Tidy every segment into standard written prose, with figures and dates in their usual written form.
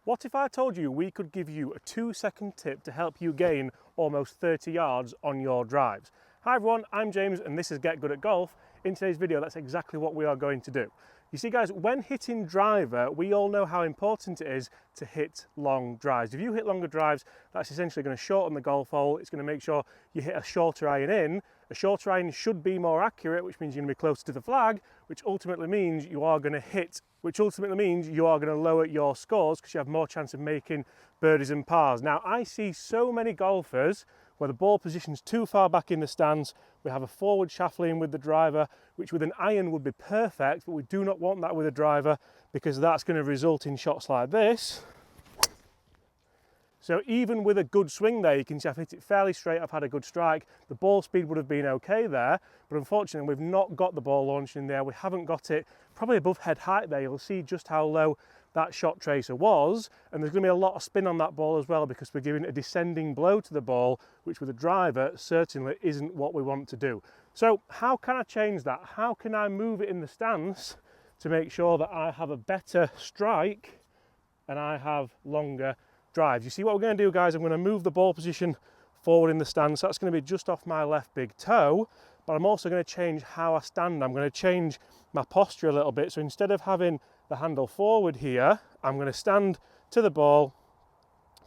What if I told you we could give you a 2-second tip to help you gain almost 30 yards on your drives? Hi everyone, I'm James and this is Get Good at Golf. In today's video, that's exactly what we are going to do. You see guys, when hitting driver, we all know how important it is to hit long drives. If you hit longer drives, that's essentially going to shorten the golf hole. It's going to make sure you hit a shorter iron in. A shorter iron should be more accurate, which means you're going to be closer to the flag, which ultimately means you are going to lower your scores because you have more chance of making birdies and pars. Now, I see so many golfers where the ball position's too far back in the stance. We have a forward shaft lean with the driver, which with an iron would be perfect, but we do not want that with a driver because that's going to result in shots like this. So even with a good swing there, you can see I've hit it fairly straight, I've had a good strike. The ball speed would have been okay there, but unfortunately we've not got the ball launched in there. We haven't got it probably above head height there. You'll see just how low that shot tracer was, and there's going to be a lot of spin on that ball as well because we're giving a descending blow to the ball, which with a driver certainly isn't what we want to do. So how can I change that? How can I move it in the stance to make sure that I have a better strike and I have longer drives? You see what we're going to do, guys, I'm going to move the ball position forward in the stance. That's going to be just off my left big toe, but I'm also going to change how I stand. I'm going to change my posture a little bit. So instead of having the handle forward here, I'm going to stand to the ball,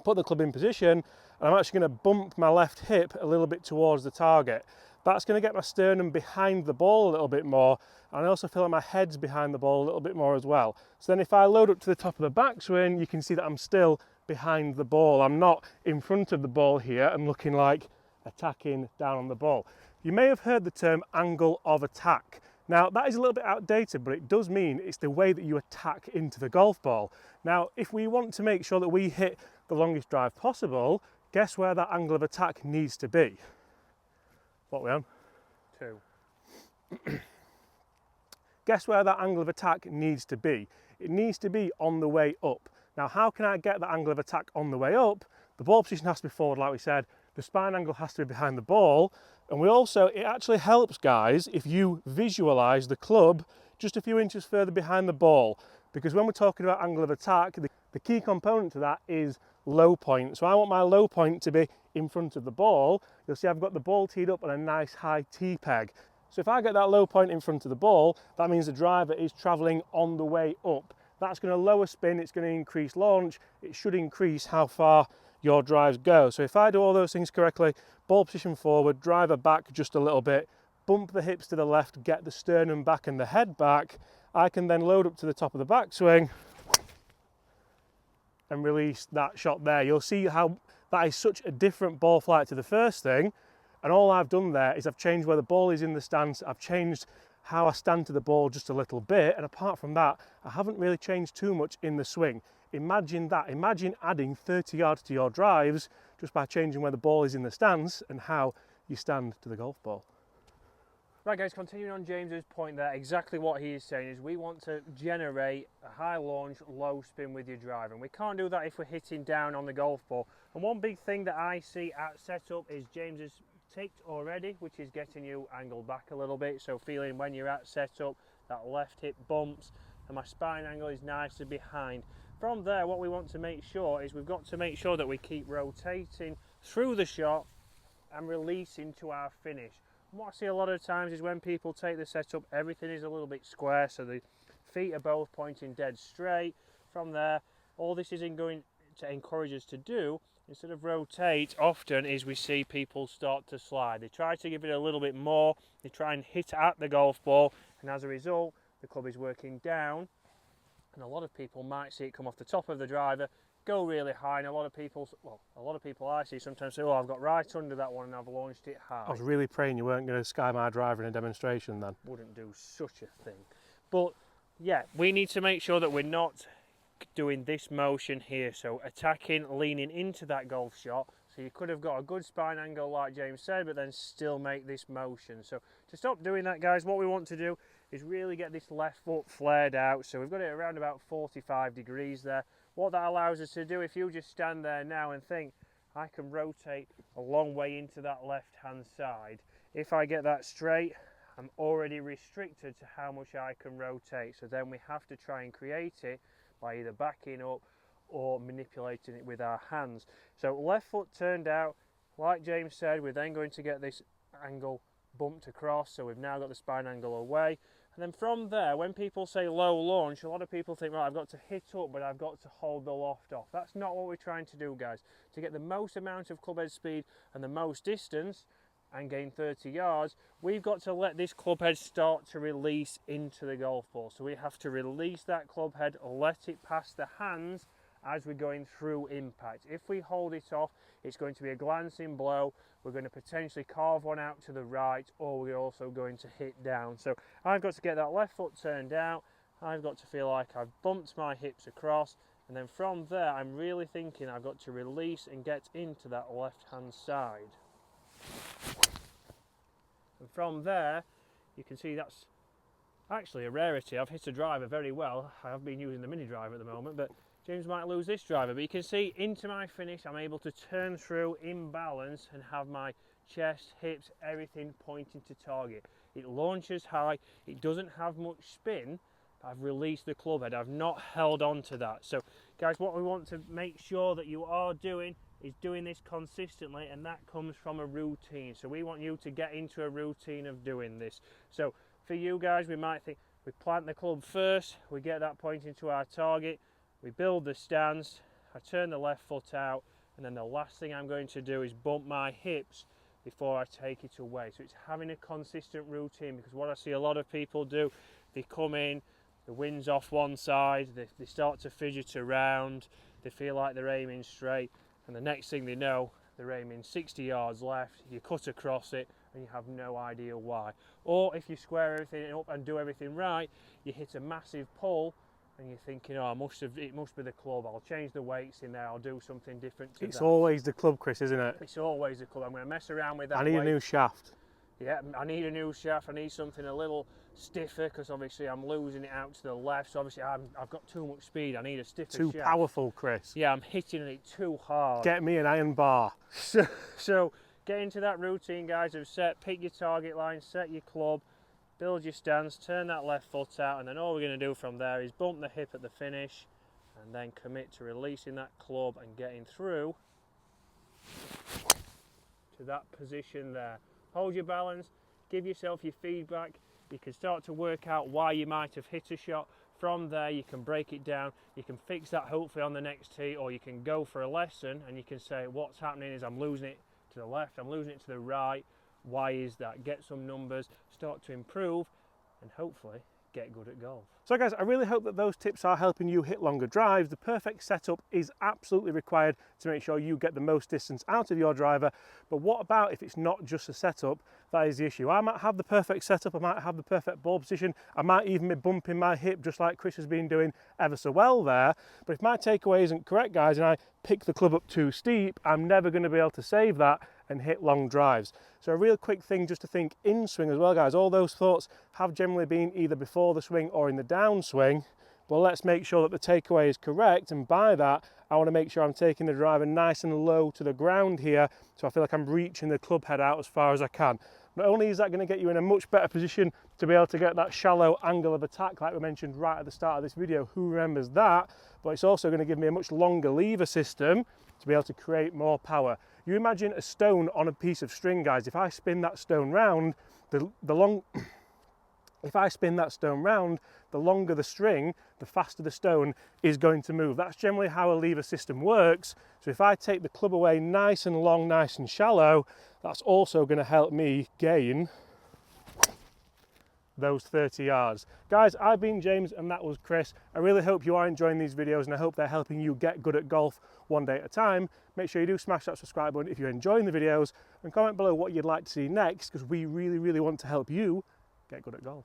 put the club in position, and I'm actually going to bump my left hip a little bit towards the target. That's going to get my sternum behind the ball a little bit more, and I also feel like my head's behind the ball a little bit more as well. So then if I load up to the top of the backswing, you can see that I'm still behind the ball. I'm not in front of the ball here and looking like attacking down on the ball. You may have heard the term angle of attack. Now that is a little bit outdated, but it does mean it's the way that you attack into the golf ball. Now if we want to make sure that we hit the longest drive possible, guess where that angle of attack needs to be? What are we on? 2. Guess where that angle of attack needs to be? It needs to be on the way up. Now, how can I get that angle of attack on the way up? The ball position has to be forward, like we said. The spine angle has to be behind the ball. And it actually helps, guys, if you visualize the club just a few inches further behind the ball. Because when we're talking about angle of attack, the key component to that is low point. So I want my low point to be in front of the ball. You'll see I've got the ball teed up on a nice high tee peg. So if I get that low point in front of the ball, that means the driver is traveling on the way up. That's going to lower spin, it's going to increase launch, it should increase how far your drives go. So if I do all those things correctly, ball position forward, driver back just a little bit, bump the hips to the left, get the sternum back and the head back, I can then load up to the top of the backswing and release that shot there. You'll see how that is such a different ball flight to the first thing, and all I've done there is I've changed where the ball is in the stance, I've changed how I stand to the ball just a little bit, and apart from that, I haven't really changed too much in the swing. Imagine that. Imagine adding 30 yards to your drives just by changing where the ball is in the stance and how you stand to the golf ball. Right guys, continuing on James's point there, exactly what he is saying is we want to generate a high launch, low spin with your driver, and we can't do that if we're hitting down on the golf ball. And one big thing that I see at setup is James has ticked already, which is getting you angled back a little bit, so feeling when you're at setup that left hip bumps and my spine angle is nicely behind. From there, what we want to make sure is we've got to make sure that we keep rotating through the shot and releasing to our finish. And what I see a lot of times is when people take the setup, everything is a little bit square, so the feet are both pointing dead straight. From there, all this is going to encourage us to do, instead of rotate, often is we see people start to slide. They try to give it a little bit more, they try and hit at the golf ball, and as a result, the club is working down, and a lot of people might see it come off the top of the driver, go really high, and a lot of people I see sometimes say, oh, I've got right under that one and I've launched it high. I was really praying you weren't going to sky my driver in a demonstration then. Wouldn't do such a thing. But yeah, we need to make sure that we're not doing this motion here, so attacking, leaning into that golf shot, so you could have got a good spine angle like James said, but then still make this motion. So to stop doing that, guys, what we want to do is really get this left foot flared out, so we've got it around about 45 degrees there. What that allows us to do, if you just stand there now and think, I can rotate a long way into that left hand side, if I get that straight, I'm already restricted to how much I can rotate, so then we have to try and create it by either backing up or manipulating it with our hands. So left foot turned out, like James said, we're then going to get this angle bumped across, so we've now got the spine angle away. And then from there, when people say low launch, a lot of people think, right, I've got to hit up, but I've got to hold the loft off. That's not what we're trying to do, guys. To get the most amount of club head speed and the most distance and gain 30 yards, we've got to let this club head start to release into the golf ball. So we have to release that club head, let it pass the hands as we're going through impact. If we hold it off, it's going to be a glancing blow. We're going to potentially carve one out to the right, or we're also going to hit down. So I've got to get that left foot turned out. I've got to feel like I've bumped my hips across, and then from there I'm really thinking I've got to release and get into that left hand side. And from there you can see that's actually a rarity. I've hit a driver very well. I have been using the mini driver at the moment, but James might lose this driver, but you can see into my finish I'm able to turn through in balance and have my chest, hips, everything pointing to target. It launches high, it doesn't have much spin, but I've released the club head, I've not held on to that. So guys, what we want to make sure that you are doing is doing this consistently, and that comes from a routine. So we want you to get into a routine of doing this. So for you guys, we might think we plant the club first, we get that pointing to our target, we build the stance, I turn the left foot out, and then the last thing I'm going to do is bump my hips before I take it away. So it's having a consistent routine, because what I see a lot of people do, they come in, the wind's off one side, they start to fidget around, they feel like they're aiming straight, and the next thing they know, they're aiming 60 yards left, you cut across it, and you have no idea why. Or if you square everything up and do everything right, you hit a massive pull, and you're thinking, oh, it must be the club, I'll change the weights in there, I'll do something different to that. It's always the club, Chris, isn't it? It's always the club. I'm going to mess around with that I need a new shaft. Yeah, I need a new shaft, I need something a little stiffer, because obviously I'm losing it out to the left, so obviously I've got too much speed, I need a stiffer shaft. Too powerful, Chris. Yeah, I'm hitting it too hard. Get me an iron bar. So get into that routine, guys, of pick your target line, set your club, build your stance, turn that left foot out, and then all we're going to do from there is bump the hip at the finish and then commit to releasing that club and getting through to that position there. Hold your balance, give yourself your feedback. You can start to work out why you might have hit a shot. From there you can break it down, you can fix that hopefully on the next tee, or you can go for a lesson and you can say what's happening is I'm losing it to the left, I'm losing it to the right. Why is that? Get some numbers, start to improve, and hopefully get good at golf. So guys, I really hope that those tips are helping you hit longer drives. The perfect setup is absolutely required to make sure you get the most distance out of your driver. But what about if it's not just a setup? That is the issue. I might have the perfect setup, I might have the perfect ball position, I might even be bumping my hip just like Chris has been doing ever so well there. But if my takeaway isn't correct, guys, and I pick the club up too steep, I'm never going to be able to save that and hit long drives. So a real quick thing just to think in swing as well, guys. All those thoughts have generally been either before the swing or in the downswing. Well, let's make sure that the takeaway is correct, and by that I want to make sure I'm taking the driver nice and low to the ground here, so I feel like I'm reaching the club head out as far as I can. Not only is that going to get you in a much better position to be able to get that shallow angle of attack like we mentioned right at the start of this video, who remembers that, but it's also going to give me a much longer lever system to be able to create more power. You imagine a stone on a piece of string, guys. If I spin that stone round, if I spin that stone round, the longer the string, the faster the stone is going to move. That's generally how a lever system works. So if I take the club away nice and long, nice and shallow, that's also going to help me gain those 30 yards. Guys, I've been James and that was Chris. I really hope you are enjoying these videos, and I hope they're helping you get good at golf one day at a time. Make sure you do smash that subscribe button if you're enjoying the videos, and comment below what you'd like to see next, because we really want to help you get good at golf.